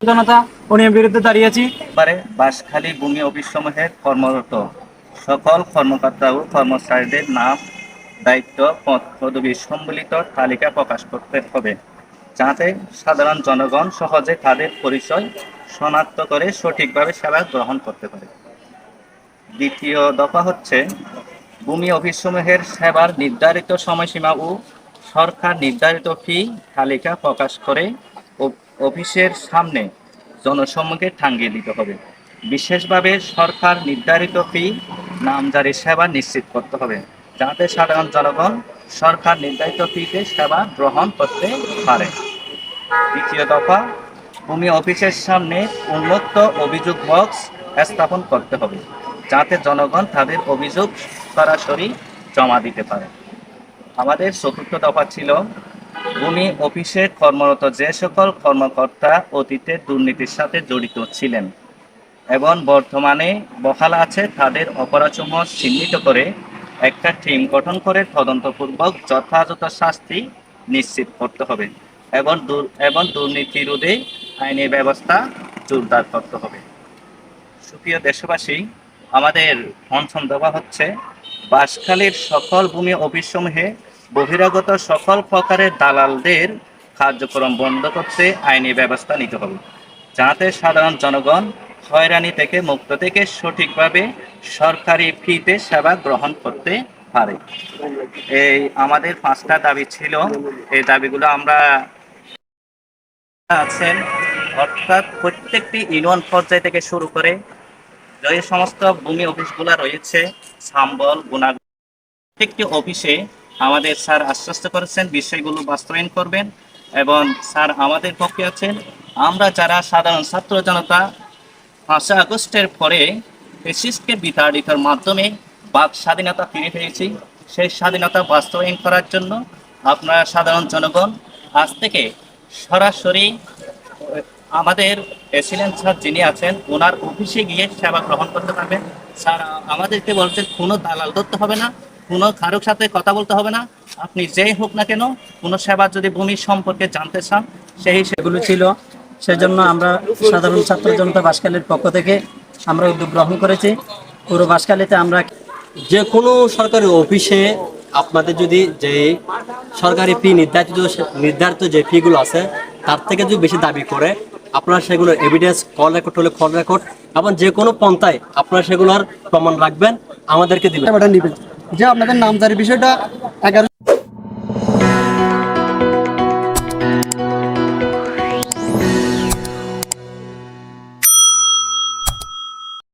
জনতা অনিয়ম বিরুদ্ধে দাঁড়িয়েছি। বাঁশখালী ভূমি অফিসসমূহে কর্মরত সকল কর্মকর্তা ও কর্মচারীদের নাম, দায়িত্ব, পদ পদবি সম্বলিত তালিকা প্রকাশ করতে হবে, যাতে সাধারণ জনগণ সহজে তাদের পরিচয় শনাক্ত করে সঠিকভাবে সেবা গ্রহণ করতে পারে। দ্বিতীয় দফা হচ্ছে ভূমি অফিসসমূহের সেবার নির্ধারিত সময়সীমা ও সরকার নির্ধারিত ফি তালিকা প্রকাশ করে অফিসের সামনে জনসম্মুখে টাঙিয়ে দিতে হবে। বিশেষভাবে সরকার নির্ধারিত ফি নামজারি সেবা নিশ্চিত করতে হবে, যাতে সাধারণ জনগণ সরকার নির্ধারিত ফিতে সেবা গ্রহণ করতে পারে। দ্বিতীয় দফা ভূমি অফিসের সামনে উন্মুক্ত অভিযোগ বক্স স্থাপন করতে হবে, যাতে জনগণ তাদের অভিযোগ সরাসরি জমা দিতে পারে। আমাদের চতুর্থ দফা ছিল ভূমি অফিসে কর্মরত যে সকল কর্মকর্তা অতীতে দুর্নীতির সাথে জড়িত ছিলেন এবং বর্তমানে বহাল আছে তাদের অপরাধসমূহ চিহ্নিত করে একটা টিম গঠন করে তদন্তপূর্বক যথাযথ শাস্তি নিশ্চিত করতে হবে এবং দুর্নীতি রোধে আইনি ব্যবস্থা জোরদার করতে হবে। সুপ্রিয় দেশবাসী, আমাদের পঞ্চম দফা হচ্ছে বাঁশখালীর সকল ভূমি অফিসসমূহে বহিরাগত সকল প্রকারের দালালদের কার্যক্রম বন্ধ করতে আইনি ব্যবস্থা নিতে হবে, যাতে সাধারণ জনগণ হয়রানি থেকে মুক্ত থেকে সঠিকভাবে সরকারি ফিতে সেবা গ্রহণ করতে পারে। এই আমাদের 5টা দাবি ছিল। এই দাবিগুলো আমরা আছেন, অর্থাৎ প্রত্যেকটি ইউনিয়ন পর্যায় থেকে শুরু করে যে সমস্ত ভূমি অফিসগুলো রয়েছে, সাম্বল, গুণাগুণ, প্রত্যেকটি অফিসে আমাদের স্যার আশ্বস্ত করেছেন বিষয়গুলো বাস্তবায়ন করবেন। এবং স্যার আমাদের পক্ষে আছেন। আমরা যারা সাধারণ ছাত্র জনতা 5 আগস্টের পরে ফ্যাসিস্টকে বিতাড়িতর মাধ্যমে বাক স্বাধীনতা ফিরে পেয়েছি, সেই স্বাধীনতা বাস্তবায়ন করার জন্য আপনারা সাধারণ জনগণ আজ থেকে সরাসরি আমাদের প্রেসিডেন্ট স্যার যিনি আছেন ওনার অফিসে গিয়ে সেবা গ্রহণ করতে পারবেন। স্যার আমাদেরকে বলছেন কোনো দালাল ধরতে হবে না, কোনো কারোর সাথে কথা বলতে হবে না, আপনি যেই হোক না কেন কোনো সেবা যদি ভূমি সম্পর্কে জানতে চান সেই সেগুলো ছিল। সেজন্য আমরা সাধারণ ছাত্র জনতা বাঁশখালীর পক্ষ থেকে আমরা উদ্যোগ গ্রহণ করেছি। পুরো বাঁশখালীতে আমরা যে কোনো সরকারি অফিসে আপনাদের যদি যে সরকারি ফি নির্ধারিত যে ফিগুলো আছে তার থেকে যদি বেশি দাবি করে, আপনারা সেগুলোর এভিডেন্স, কল রেকর্ড হলে কল রেকর্ড এবং যে কোনো পন্থায় আপনারা সেগুলোর প্রমাণ রাখবেন, আমাদেরকে দিবেন। যে আপনাদের নামজারির বিষয়টা 11